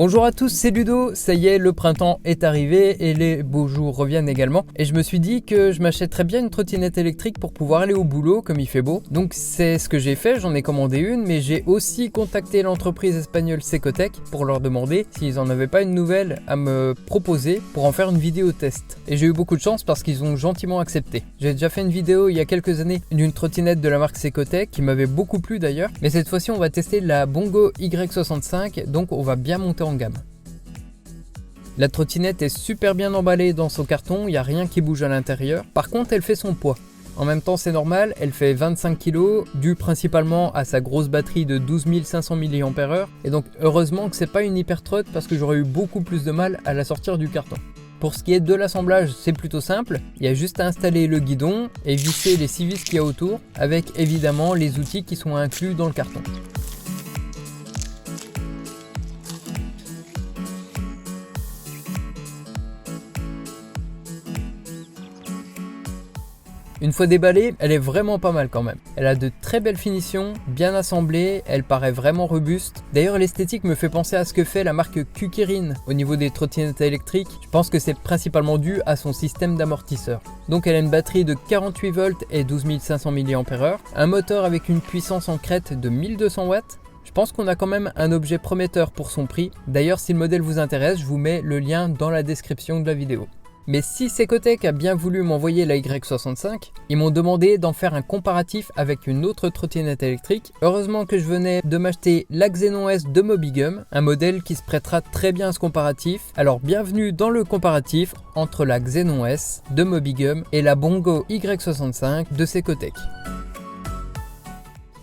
Bonjour à tous, c'est Ludo, ça y est, le printemps est arrivé et les beaux jours reviennent également. Et je me suis dit que je m'achèterais bien une trottinette électrique pour pouvoir aller au boulot comme il fait beau. Donc c'est ce que j'ai fait, j'en ai commandé une, mais j'ai aussi contacté l'entreprise espagnole Secotec pour leur demander s'ils en avaient pas une nouvelle à me proposer pour en faire une vidéo test. Et j'ai eu beaucoup de chance parce qu'ils ont gentiment accepté. J'ai déjà fait une vidéo il y a quelques années d'une trottinette de la marque Secotec qui m'avait beaucoup plu d'ailleurs. Mais cette fois-ci on va tester la Bongo Y65, donc on va bien monter en gamme. La trottinette est super bien emballée dans son carton, il n'y a rien qui bouge à l'intérieur. Par contre, elle fait son poids. En même temps, c'est normal, elle fait 25 kg, dû principalement à sa grosse batterie de 12 500 mAh. Et donc, heureusement que c'est pas une hyper trotte parce que j'aurais eu beaucoup plus de mal à la sortir du carton. Pour ce qui est de l'assemblage, c'est plutôt simple. Il y a juste à installer le guidon et visser les 6 vis qu'il y a autour, avec évidemment les outils qui sont inclus dans le carton. Une fois déballée, elle est vraiment pas mal quand même. Elle a de très belles finitions, bien assemblée, elle paraît vraiment robuste. D'ailleurs, l'esthétique me fait penser à ce que fait la marque Kukirin au niveau des trottinettes électriques. Je pense que c'est principalement dû à son système d'amortisseur. Donc elle a une batterie de 48 volts et 12 500 mAh, un moteur avec une puissance en crête de 1200 watts. Je pense qu'on a quand même un objet prometteur pour son prix. D'ailleurs, si le modèle vous intéresse, je vous mets le lien dans la description de la vidéo. Mais si Secotec a bien voulu m'envoyer la Y65, ils m'ont demandé d'en faire un comparatif avec une autre trottinette électrique. Heureusement que je venais de m'acheter la Xenon S de Mobigum, un modèle qui se prêtera très bien à ce comparatif. Alors bienvenue dans le comparatif entre la Xenon S de Mobigum et la Bongo Y65 de Secotec.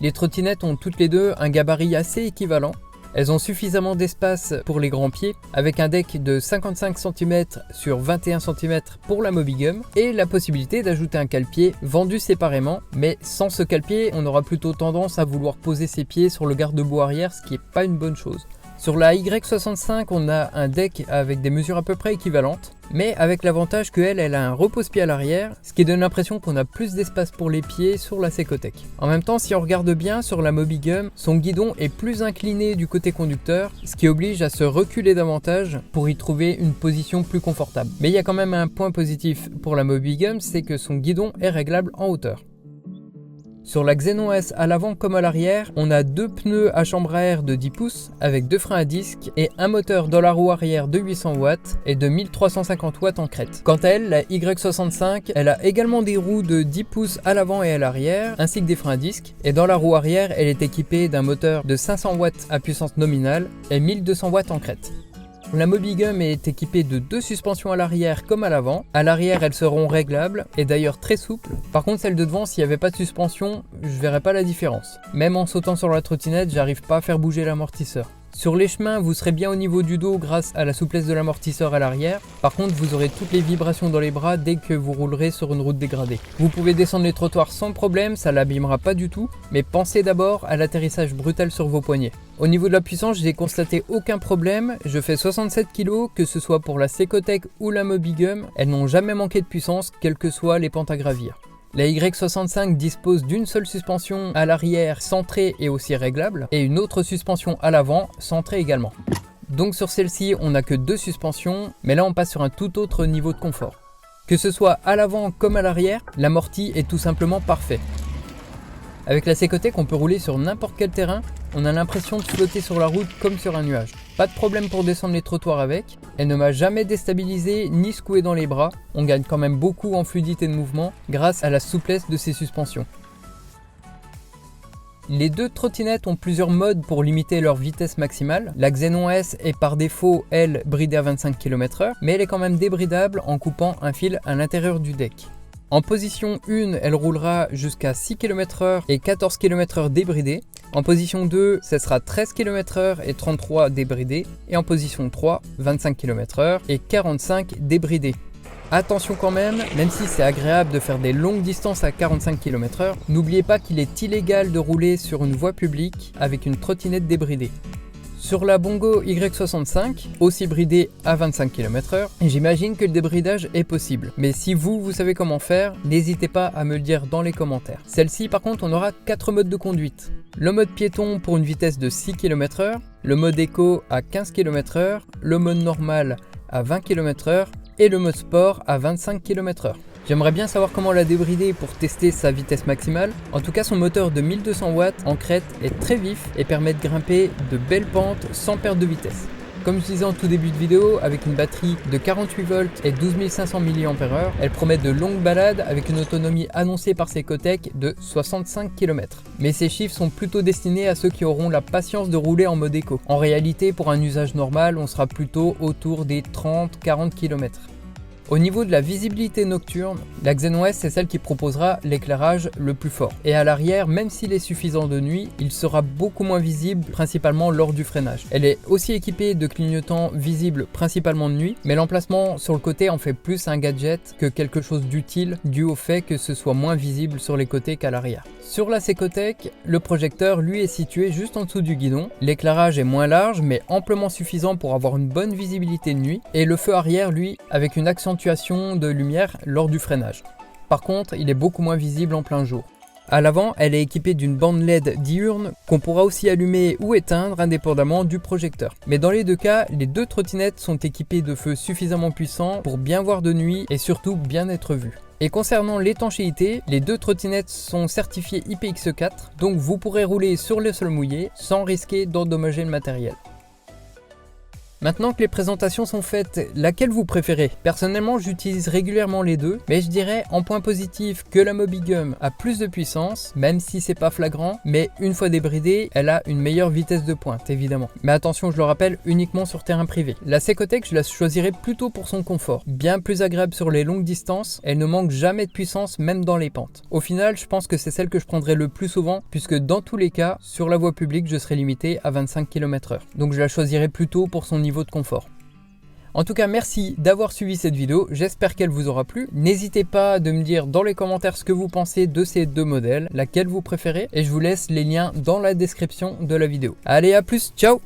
Les trottinettes ont toutes les deux un gabarit assez équivalent. Elles ont suffisamment d'espace pour les grands pieds, avec un deck de 55 cm sur 21 cm pour la Mobigum, et la possibilité d'ajouter un cale-pied vendu séparément, mais sans ce cale-pied, on aura plutôt tendance à vouloir poser ses pieds sur le garde-boue arrière, ce qui n'est pas une bonne chose. Sur la Y65, on a un deck avec des mesures à peu près équivalentes, mais avec l'avantage qu'elle a un repose-pied à l'arrière, ce qui donne l'impression qu'on a plus d'espace pour les pieds sur la Secotec. En même temps, si on regarde bien sur la Mobigum, son guidon est plus incliné du côté conducteur, ce qui oblige à se reculer davantage pour y trouver une position plus confortable. Mais il y a quand même un point positif pour la Mobigum, c'est que son guidon est réglable en hauteur. Sur la Xenon S à l'avant comme à l'arrière, on a deux pneus à chambre à air de 10 pouces avec deux freins à disque et un moteur dans la roue arrière de 800 watts et de 1350 watts en crête. Quant à elle, la Y65, elle a également des roues de 10 pouces à l'avant et à l'arrière ainsi que des freins à disque, et dans la roue arrière, elle est équipée d'un moteur de 500 watts à puissance nominale et 1200 watts en crête. La Mobigum est équipée de deux suspensions à l'arrière comme à l'avant. À l'arrière, elles seront réglables et d'ailleurs très souples. Par contre, celle de devant, s'il n'y avait pas de suspension, je verrais pas la différence. Même en sautant sur la trottinette, j'arrive pas à faire bouger l'amortisseur. Sur les chemins, vous serez bien au niveau du dos grâce à la souplesse de l'amortisseur à l'arrière. Par contre, vous aurez toutes les vibrations dans les bras dès que vous roulerez sur une route dégradée. Vous pouvez descendre les trottoirs sans problème, ça l'abîmera pas du tout, mais pensez d'abord à l'atterrissage brutal sur vos poignets. Au niveau de la puissance, j'ai constaté aucun problème, je fais 67 kg, que ce soit pour la Secotec ou la Mobigum, elles n'ont jamais manqué de puissance, quelles que soient les pentes à gravir. La Y65 dispose d'une seule suspension à l'arrière centrée et aussi réglable, et une autre suspension à l'avant centrée également. Donc sur celle-ci, on n'a que deux suspensions, mais là on passe sur un tout autre niveau de confort. Que ce soit à l'avant comme à l'arrière, l'amorti est tout simplement parfait. Avec la Secotec, on peut rouler sur n'importe quel terrain, on a l'impression de flotter sur la route comme sur un nuage. Pas de problème pour descendre les trottoirs avec, elle ne m'a jamais déstabilisé ni secoué dans les bras, on gagne quand même beaucoup en fluidité de mouvement grâce à la souplesse de ses suspensions. Les deux trottinettes ont plusieurs modes pour limiter leur vitesse maximale. La Xenon S est par défaut, elle, bridée à 25 km/h, mais elle est quand même débridable en coupant un fil à l'intérieur du deck. En position 1, elle roulera jusqu'à 6 km/h et 14 km/h débridée. En position 2, ce sera 13 km/h et 33 débridés. Et en position 3, 25 km/h et 45 débridés. Attention quand même si c'est agréable de faire des longues distances à 45 km/h, n'oubliez pas qu'il est illégal de rouler sur une voie publique avec une trottinette débridée. Sur la Bongo Y65, aussi bridée à 25 km/h, j'imagine que le débridage est possible. Mais si vous savez comment faire, n'hésitez pas à me le dire dans les commentaires. Celle-ci par contre, on aura 4 modes de conduite. Le mode piéton pour une vitesse de 6 km/h, le mode éco à 15 km/h, le mode normal à 20 km/h et le mode sport à 25 km/h. J'aimerais bien savoir comment la débrider pour tester sa vitesse maximale. En tout cas, son moteur de 1200 watts en crête est très vif et permet de grimper de belles pentes sans perte de vitesse. Comme je disais en tout début de vidéo, avec une batterie de 48 volts et 12 500 mAh, elle promet de longues balades avec une autonomie annoncée par Secotech de 65 km. Mais ces chiffres sont plutôt destinés à ceux qui auront la patience de rouler en mode éco. En réalité, pour un usage normal, on sera plutôt autour des 30-40 km. Au niveau de la visibilité nocturne, la XenOS c'est celle qui proposera l'éclairage le plus fort. Et à l'arrière, même s'il est suffisant de nuit, il sera beaucoup moins visible, principalement lors du freinage. Elle est aussi équipée de clignotants visibles principalement de nuit, mais l'emplacement sur le côté en fait plus un gadget que quelque chose d'utile, dû au fait que ce soit moins visible sur les côtés qu'à l'arrière. Sur la Secotech, le projecteur lui est situé juste en dessous du guidon. L'éclairage est moins large mais amplement suffisant pour avoir une bonne visibilité de nuit, et le feu arrière lui avec une accentuation de lumière lors du freinage. Par contre, il est beaucoup moins visible en plein jour. À l'avant, elle est équipée d'une bande LED diurne qu'on pourra aussi allumer ou éteindre indépendamment du projecteur. Mais dans les deux cas, les deux trottinettes sont équipées de feux suffisamment puissants pour bien voir de nuit et surtout bien être vues. Et concernant l'étanchéité, les deux trottinettes sont certifiées IPX4, donc vous pourrez rouler sur le sol mouillé sans risquer d'endommager le matériel. Maintenant que les présentations sont faites, laquelle vous préférez? Personnellement, j'utilise régulièrement les deux, mais je dirais en point positif que la Mobigum a plus de puissance, même si c'est pas flagrant, mais une fois débridée, elle a une meilleure vitesse de pointe, évidemment. Mais attention, je le rappelle, uniquement sur terrain privé. La Secotech, je la choisirais plutôt pour son confort. Bien plus agréable sur les longues distances, elle ne manque jamais de puissance, même dans les pentes. Au final, je pense que c'est celle que je prendrai le plus souvent, puisque dans tous les cas, sur la voie publique, je serai limité à 25 km/h. Donc je la choisirais plutôt pour son niveau de confort. En tout cas, merci d'avoir suivi cette vidéo, j'espère qu'elle vous aura plu. N'hésitez pas de me dire dans les commentaires ce que vous pensez de ces deux modèles, laquelle vous préférez, et je vous laisse les liens dans la description de la vidéo. Allez, à plus, ciao!